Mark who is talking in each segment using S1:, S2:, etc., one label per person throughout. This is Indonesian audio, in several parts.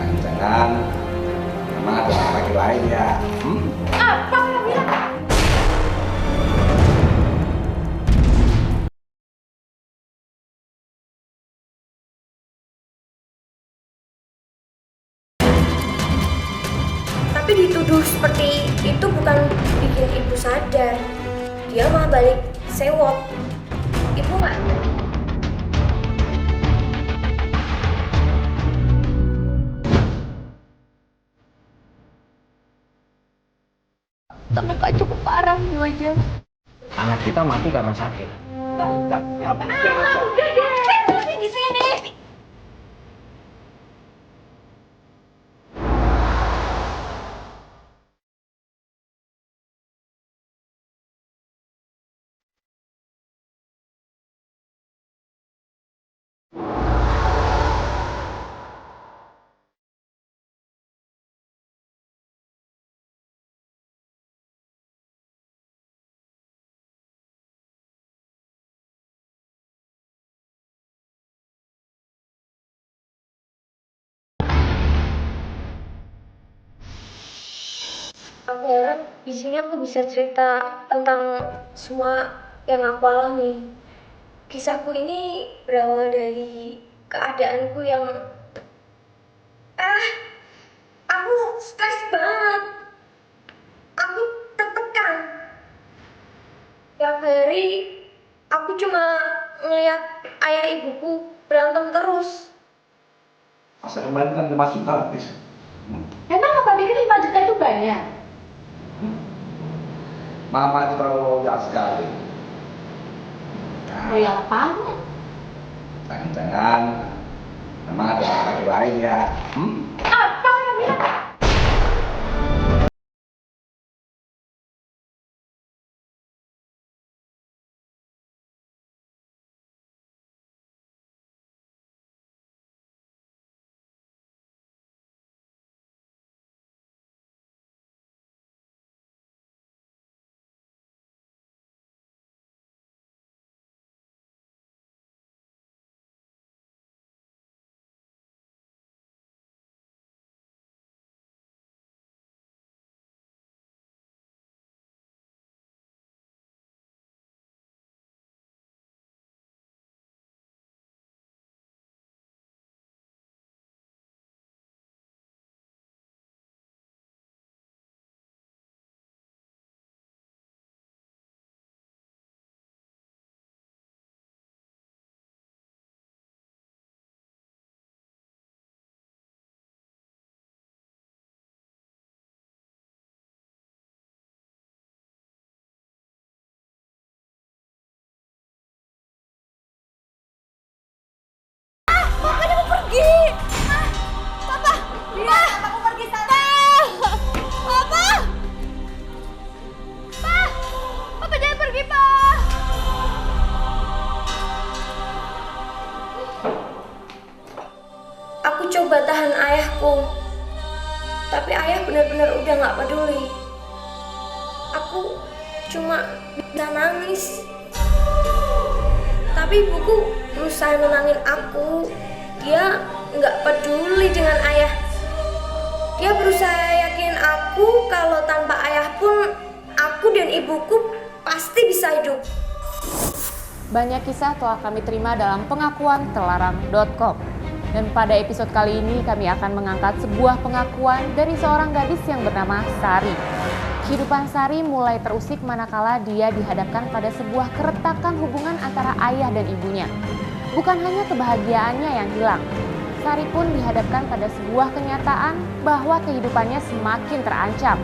S1: Jangan-jangan memang ada laki lain ya?
S2: Apa kamu bilang? Tapi dituduh seperti itu bukan bikin ibu sadar. Dia malah balik sewot. Ibu nggak? Tapi nggak cukup parah di wajah.
S1: Anak kita mati karena sakit.
S2: Udah deh, berhenti di sini. Aku heran di sini aku bisa cerita tentang semua yang aku alami. Kisahku ini berawal dari keadaanku yang aku stres banget. Aku tertekan. Tiap hari aku cuma ngeliat ayah ibuku berantem terus.
S1: Masa kemarin kan 5 juta habis.
S2: Emang apa pikir 5 juta itu banyak?
S1: Mama itu terlalu jahat sekali.
S2: Ya apaan?
S1: Jangan-jangan memang ada laki lain ya?
S2: Apa kamu bilang? Makanya mau pergi. Papa, biar aku pergi sana. Papa, Papa jangan pergi, Pak. Aku coba tahan ayahku, tapi ayah benar-benar udah nggak peduli. Aku cuma bisa nangis. Tapi ibuku berusaha nenangin aku. Dia nggak peduli dengan ayah. Dia berusaha yakin aku kalau tanpa ayah pun aku dan ibuku pasti bisa hidup.
S3: Banyak kisah telah kami terima dalam pengakuan telarang.com. Dan pada episode kali ini kami akan mengangkat sebuah pengakuan dari seorang gadis yang bernama Sari. Kehidupan Sari mulai terusik manakala dia dihadapkan pada sebuah keretakan hubungan antara ayah dan ibunya. Bukan hanya kebahagiaannya yang hilang, Sari pun dihadapkan pada sebuah kenyataan bahwa kehidupannya semakin terancam.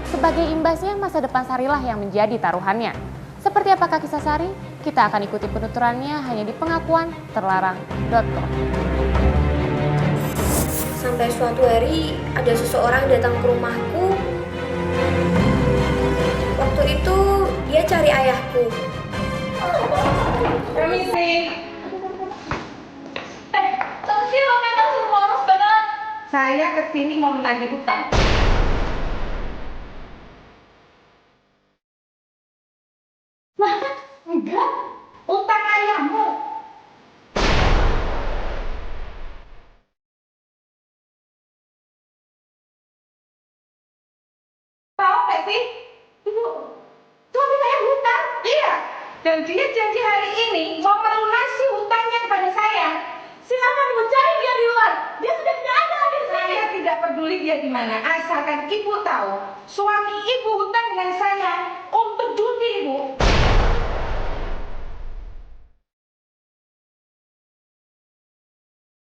S3: Sebagai imbasnya, masa depan Sarilah yang menjadi taruhannya. Seperti apakah kisah Sari? Kita akan ikuti penuturannya hanya di pengakuan terlarang.com.
S2: Sampai suatu hari ada seseorang datang ke rumahku. Waktu itu dia cari ayahku.
S4: Permisi. Tapi lo kata semua orang banget. Saya kesini mau menagih hutang. Lah, enggak. Utang ayahmu. sih? Ibu, suami saya hutang. Iya. Dan dia janji hari ini mau melunasi hutangnya kepada saya. Silakan ibu cari dia di luar. Dia sudah tidak ada di sini. Saya tidak peduli dia di mana. Asalkan ibu tahu, suami ibu hutang dengan saya untuk judi, ibu.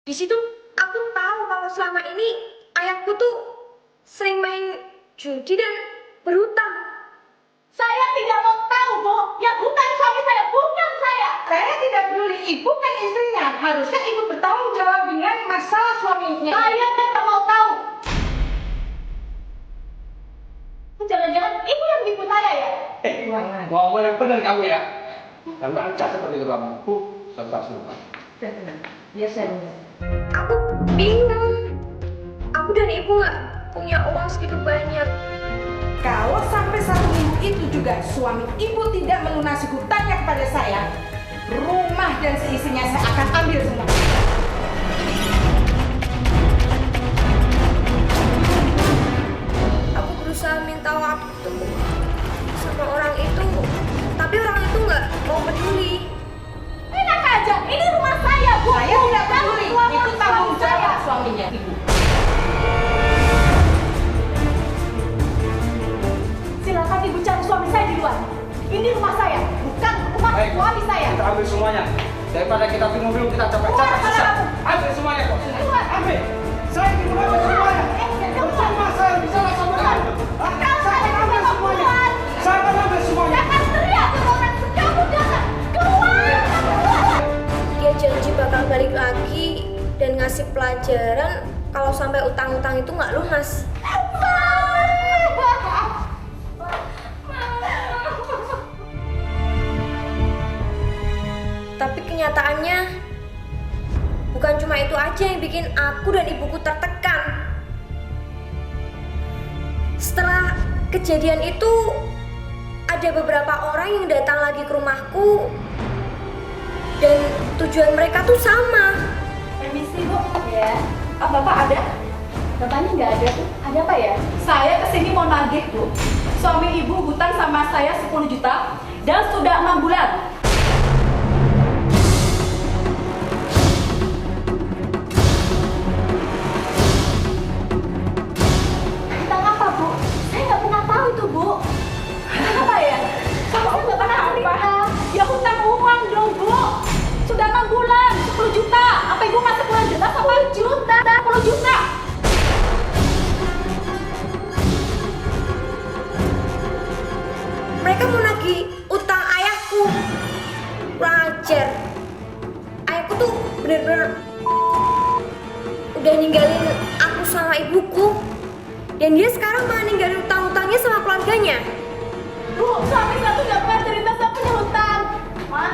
S2: Di situ aku tahu kalau selama ini ayahku tuh sering main judi dan berhutang.
S4: Saya tidak mau tahu, Bu. Yang hutang suami saya, bukan saya. Saya tidak peduli. Ibu kan istrinya. Harusnya ibu bertanggung jawab dengan masalah suaminya. Saya tidak mau tahu. Jangan-jangan ibu yang nipu saya ya?
S1: Ngomong yang benar kamu ya. Kamu angkat seperti itu kamu. Sebentar.
S4: Biar saya dengar.
S2: Aku bingung. Aku dan ibu nggak punya uang segitu banyak.
S4: Kalau sampai 1 minggu itu juga suami ibu tidak melunasi hutangnya kepada saya, rumah dan seisinya saya akan ambil semua.
S2: Aku berusaha minta waktu sama orang itu, tapi orang itu nggak mau peduli.
S4: Enak aja, ini rumah saya, Bu. Saya tidak peduli. Itu tanggung jawab suaminya, Ibu. Silakan Ibu cari suami saya di luar. Ini rumah saya, bukan rumah suami saya.
S1: Kita ambil semuanya. Daripada kita bingung-bingung, kita capek-capek susah. Ambil semuanya kok.
S4: Keluar.
S1: Ambil. Saya di rumah ambil semuanya. Percuma saya bicara sama kamu. Saya akan ambil semuanya. Saya akan ambil semuanya.
S4: Jangan teriak ke orang kamu jangan keluar.
S2: Dia janji bakal balik lagi dan ngasih pelajaran kalau sampai utang-utang itu nggak lunas. Tapi kenyataannya bukan cuma itu aja yang bikin aku dan ibuku tertekan. Setelah kejadian itu, ada beberapa orang yang datang lagi ke rumahku dan tujuan mereka tuh sama.
S4: Permisi, Bu. Ya. Bapak ada? Bapaknya nggak ada tuh. Ada apa ya? Saya kesini mau nagih, Bu. Suami ibu hutang sama saya 10 juta dan sudah 6 bulan. Hutang apa, Bu? Saya nggak pernah tahu itu, Bu. Apa ya? Saya nggak pernah cerita. Ya hutang uang dong, Bu. Sudah 6 bulan, 10 juta. Apa ibu masih 10 juta? 10 juta. 10 juta.
S2: Mereka mau nagih utang ayahku. Kurang ajar. Ayahku tuh bener-bener udah ninggalin aku sama ibuku. Dan dia sekarang malah ninggalin utang-utangnya sama keluarganya.
S4: Bu, suami saya tuh nggak pernah cerita saya punya hutang. Mah,